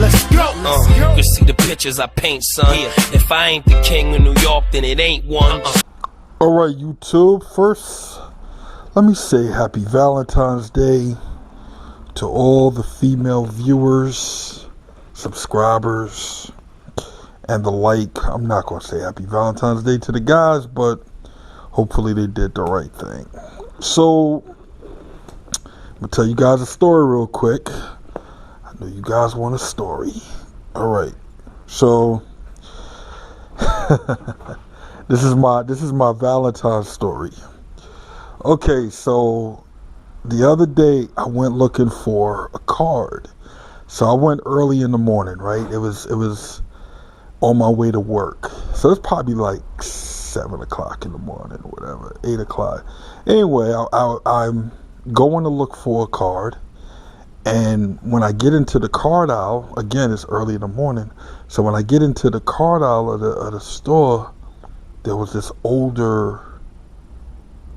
Let's go. You can see the pictures I paint, son. If I ain't the king of New York, then it ain't one. Alright, YouTube, first, let me say happy Valentine's Day to all the female viewers, subscribers, and the like. I'm not going to say happy Valentine's Day to the guys, but hopefully they did the right thing. So, I'm going to tell you guys a story real quick. I know you guys want a story. Alright, so this is my Valentine's story. Okay, so the other day I went looking for a card. So I went early in the morning, right? It was on my way to work. So it's probably like 7 o'clock in the morning, whatever, 8 o'clock. Anyway, I'm going to look for a card. And when I get into the card aisle, again, it's early in the morning. So when I get into the card aisle of the store, there was this older,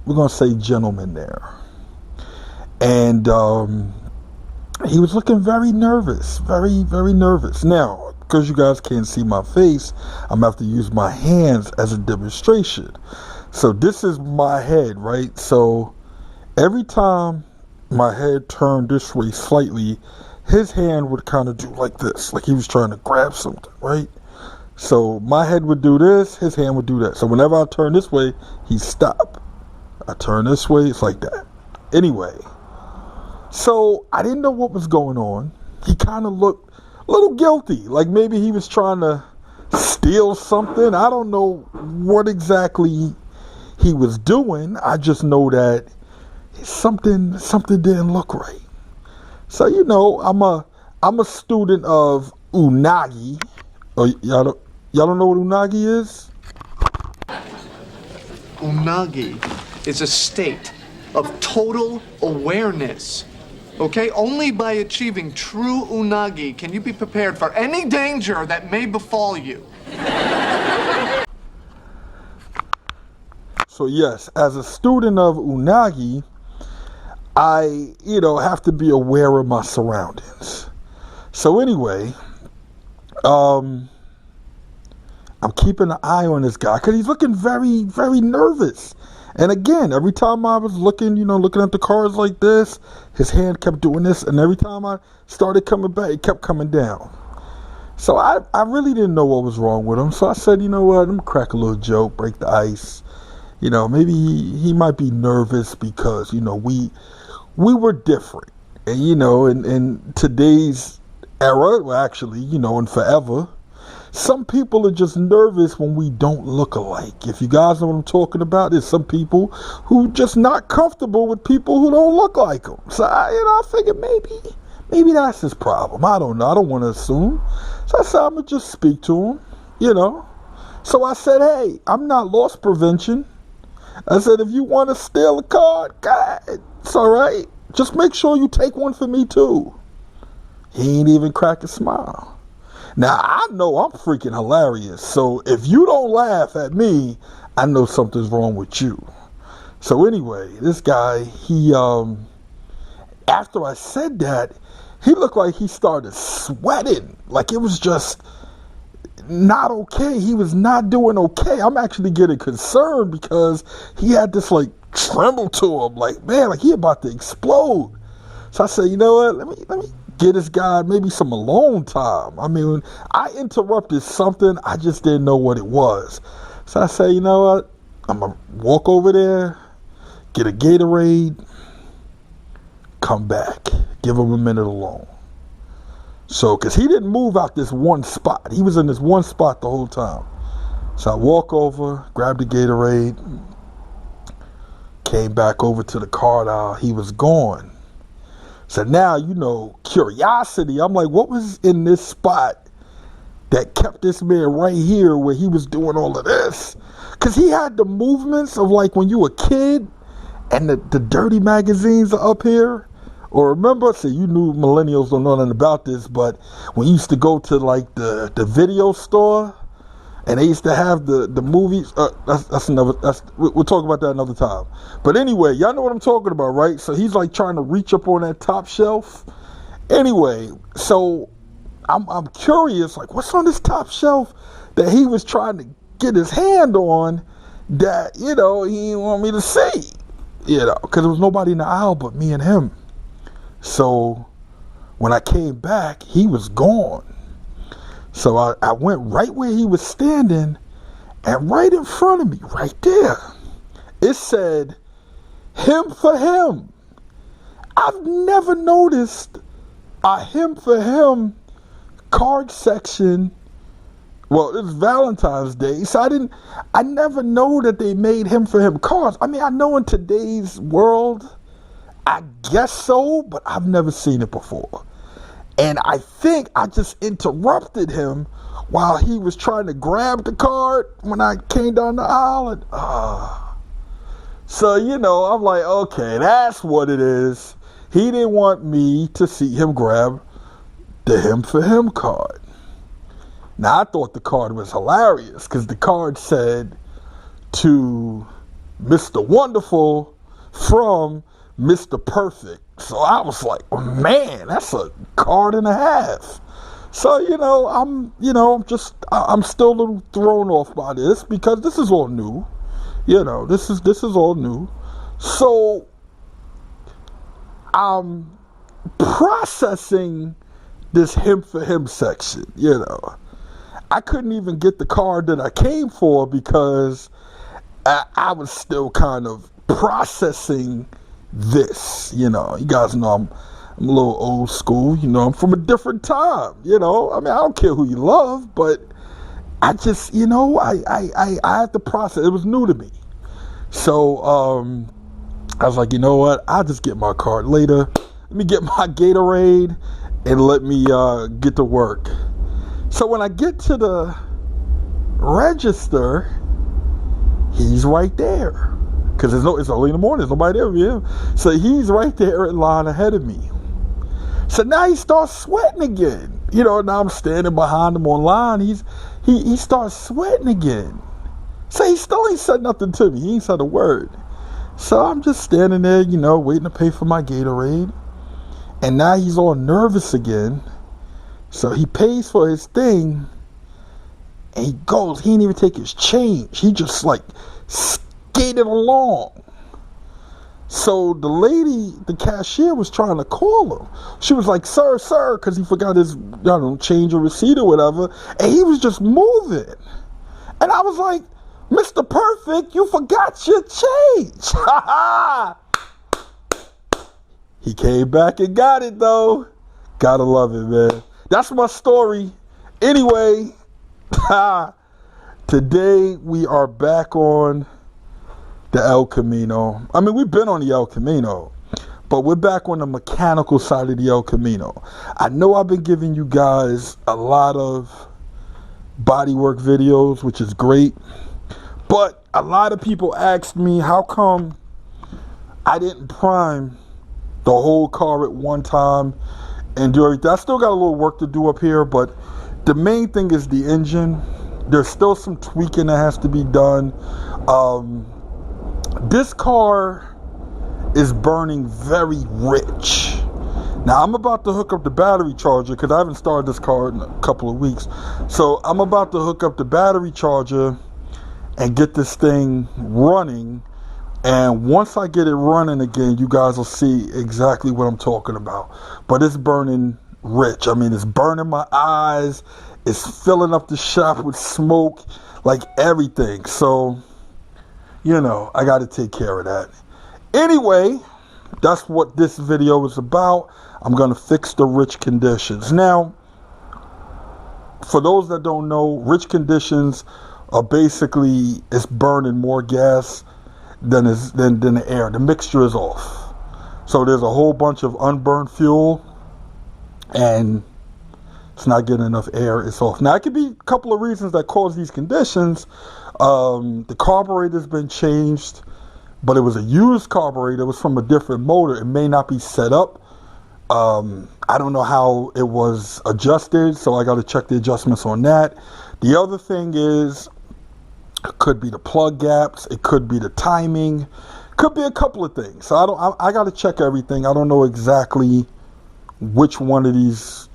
we're going to say gentleman there. And he was looking very nervous, very, very nervous. Now, because you guys can't see my face, I'm going to have to use my hands as a demonstration. So this is my head, right? So every time my head turned this way slightly, his hand would kind of do like this, like he was trying to grab something, right? So my head would do this, his hand would do that. So whenever I turn this way, he'd stop. I turn this way, it's like that. Anyway, so I didn't know what was going on. He kind of looked a little guilty, like maybe he was trying to steal something. I don't know what exactly he was doing. I just know that something didn't look right. So I'm a student of unagi. Oh, y'all don't know what unagi is? Unagi is a state of total awareness. Okay? Only by achieving true unagi can you be prepared for any danger that may befall you. So yes, as a student of unagi, I, have to be aware of my surroundings. So anyway, I'm keeping an eye on this guy because he's looking very, very nervous. And again, every time I was looking at the cards like this, his hand kept doing this. And every time I started coming back, it kept coming down. So I really didn't know what was wrong with him. So I said, you know what, I'm going to crack a little joke, break the ice. Maybe he might be nervous because, we were different. And, in today's era, well, actually, and forever, some people are just nervous when we don't look alike. If you guys know what I'm talking about, there's some people who just not comfortable with people who don't look like them. So, I figured maybe that's his problem. I don't know. I don't want to assume. So I said, I'm going to just speak to him, So I said, hey, I'm not loss prevention. I said, if you want to steal a card, God, it's all right. Just make sure you take one for me, too. He ain't even crack a smile. Now, I know I'm freaking hilarious. So if you don't laugh at me, I know something's wrong with you. So anyway, this guy, he, after I said that, he looked like he started sweating. Like it was just not okay. He was not doing okay. I'm actually getting concerned because he had this like tremble to him, like man, like he about to explode. So I said, you know what? Let me get this guy maybe some alone time. I mean, I interrupted something. I just didn't know what it was. So I said, you know what? I'm gonna walk over there, get a Gatorade, come back, give him a minute alone. So, because he didn't move out this one spot. He was in this one spot the whole time. So I walk over, grab the Gatorade, came back over to the card aisle. He was gone. So now, curiosity. I'm like, what was in this spot that kept this man right here where he was doing all of this? Because he had the movements of like when you were a kid and the dirty magazines are up here. Or remember, you knew millennials don't know nothing about this, but when you used to go to like the video store and they used to have the movies, we'll talk about that another time. But anyway, y'all know what I'm talking about, right? So he's like trying to reach up on that top shelf. Anyway, so I'm curious, like, what's on this top shelf that he was trying to get his hand on that, he didn't want me to see, because there was nobody in the aisle but me and him. So when I came back, he was gone. So I went right where he was standing, and right in front of me, right there, it said, "Him for him." I've never noticed a him for him card section. Well, it's Valentine's Day, so I never know that they made him for him cards. I mean, I know in today's world, I guess so, but I've never seen it before. And I think I just interrupted him while he was trying to grab the card when I came down the aisle. And, so, I'm like, okay, that's what it is. He didn't want me to see him grab the him for him card. Now, I thought the card was hilarious because the card said, "To Mr. Wonderful from Mr. Perfect." So I was like, oh, man, that's a card and a half. So, I'm still a little thrown off by this because this is all new. This is all new. So I'm processing this him for him section, I couldn't even get the card that I came for because I was still kind of processing this, you guys know I'm a little old school, I'm from a different time, I mean, I don't care who you love, but I just, I had to process. It was new to me. So, I was like, you know what? I'll just get my card later. Let me get my Gatorade and let me get to work. So when I get to the register, he's right there. Because it's early in the morning. There's nobody there. Yeah. So he's right there in line ahead of me. So now he starts sweating again. Now I'm standing behind him on line. He starts sweating again. So he still ain't said nothing to me. He ain't said a word. So I'm just standing there, waiting to pay for my Gatorade. And now he's all nervous again. So he pays for his thing. And he goes. He didn't even take his change. He just skated along. So the lady, the cashier, was trying to call him. She was like, sir, because he forgot his, change or receipt or whatever. And he was just moving. And I was like, Mr. Perfect, you forgot your change. He came back and got it, though. Gotta love it, man. That's my story. Anyway, today we are back on the El Camino. I mean, we've been on the El Camino, but we're back on the mechanical side of the El Camino. I know I've been giving you guys a lot of bodywork videos, which is great. But a lot of people asked me, how come I didn't prime the whole car at one time and do everything? I still got a little work to do up here, but the main thing is the engine. There's still some tweaking that has to be done. This car is burning very rich. Now, I'm about to hook up the battery charger because I haven't started this car in a couple of weeks. So I'm about to hook up the battery charger and get this thing running. And once I get it running again, you guys will see exactly what I'm talking about. But it's burning rich. I mean, it's burning my eyes. It's filling up the shop with smoke, like everything. So, I got to take care of that. Anyway, that's what this video is about. I'm going to fix the rich conditions. Now, for those that don't know, rich conditions are basically, it's burning more gas than the air. The mixture is off. So there's a whole bunch of unburned fuel and it's not getting enough air. It's off. Now, it could be a couple of reasons that cause these conditions. The carburetor's been changed, but it was a used carburetor. It was from a different motor. It may not be set up. I don't know how it was adjusted, so I got to check the adjustments on that. The other thing is, it could be the plug gaps. It could be the timing. Could be a couple of things. So I got to check everything. I don't know exactly which one of these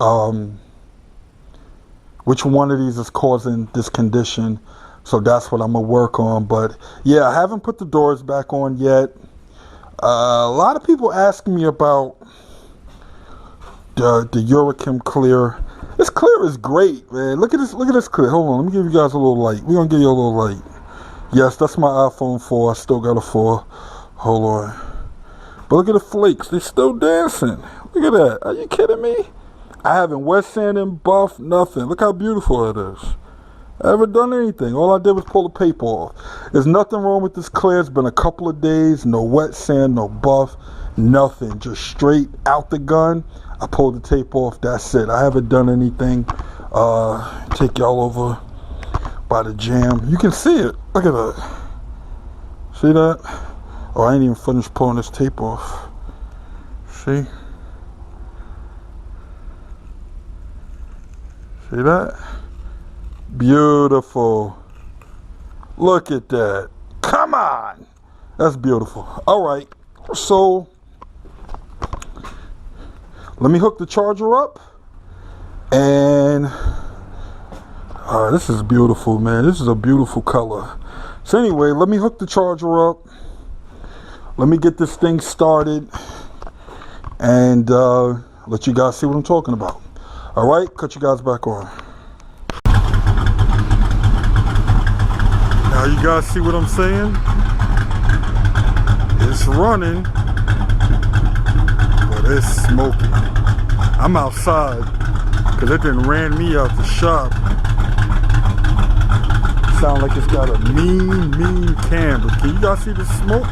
which one of these is causing this condition. So that's what I'm going to work on. But yeah, I haven't put the doors back on yet. A lot of people asking me about the Urekem Clear. This Clear is great, man. Look at this Clear. Hold on, let me give you guys a little light. We're going to give you a little light. Yes, that's my iPhone 4. I still got a 4. Hold on. But look at the flakes. They're still dancing. Look at that. Are you kidding me? I haven't wet sanded, buffed, nothing. Look how beautiful it is. I haven't done anything. All I did was pull the paper off. There's nothing wrong with this Clear. It's been a couple of days. No wet sand, no buff, nothing. Just straight out the gun. I pulled the tape off. That's it. I haven't done anything. Take y'all over by the jam. You can see it. Look at that. See that? Oh, I ain't even finished pulling this tape off. See? See that? Beautiful. Look at that. Come on. That's beautiful. All right. So, let me hook the charger up. And this is beautiful, man. This is a beautiful color. So anyway, let me hook the charger up. Let me get this thing started. And let you guys see what I'm talking about. All right, cut you guys back on. Now you guys see what I'm saying? It's running, but it's smoking. I'm outside because it done ran me out the shop. Sound like it's got a mean can, but can you guys see the smoke?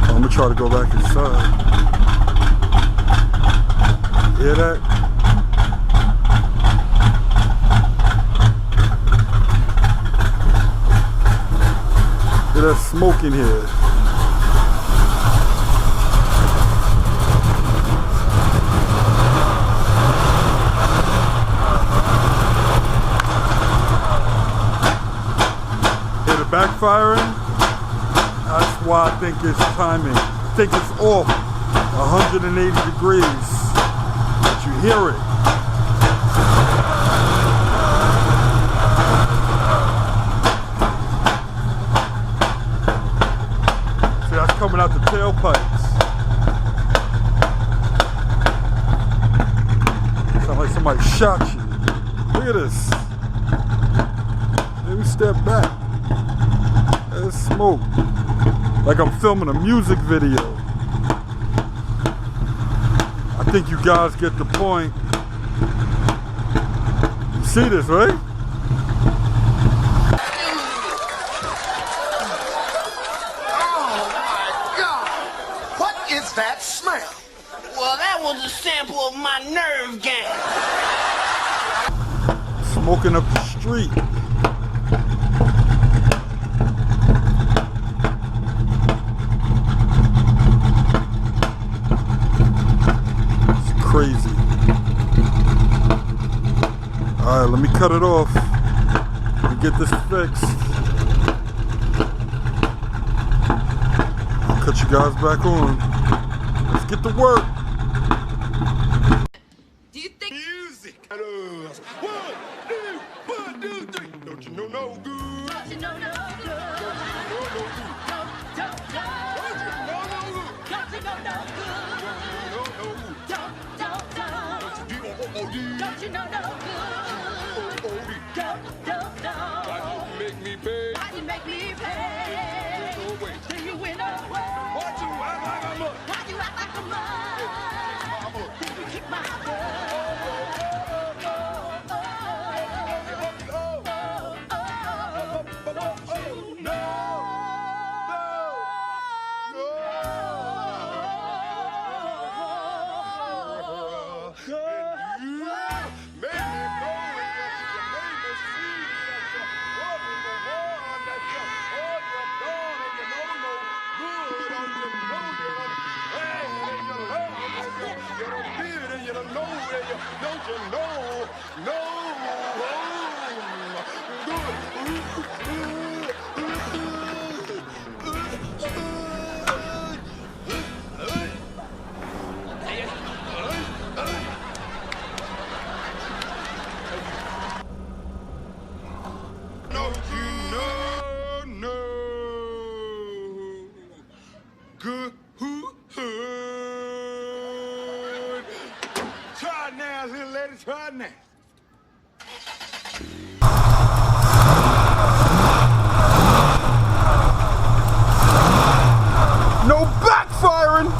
I'm gonna try to go back inside. Hear that? Hear that smoke in here? Hear the backfiring? That's why I think it's timing. I think it's off 180 degrees. You hear it. See, that's coming out the tailpipes. Sounds like somebody shot you. Look at this. Maybe step back. There's smoke. Like I'm filming a music video. I think you guys get the point. You see this, right? Oh my God! What is that smell? Well, that was a sample of my nerve gas. Smoking up the street. Crazy. Alright, let me cut it off and get this fixed. I'll cut you guys back on. Let's get to work. Do you think Music. 1, 2, 3. Don't you know no good? don't you know no good? Don't you know no good? Don't you know no good? Don't. Why you make me pay? Why you make me pay? Till you win away. Why you act like I'm a? Why you act like a mug? Did you kick my Don't you know? No. It's right now. No backfiring.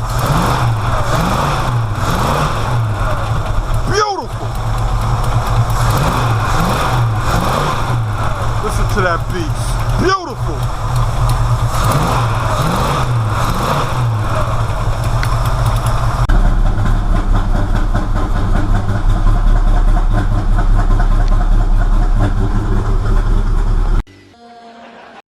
Beautiful. Listen to that beat.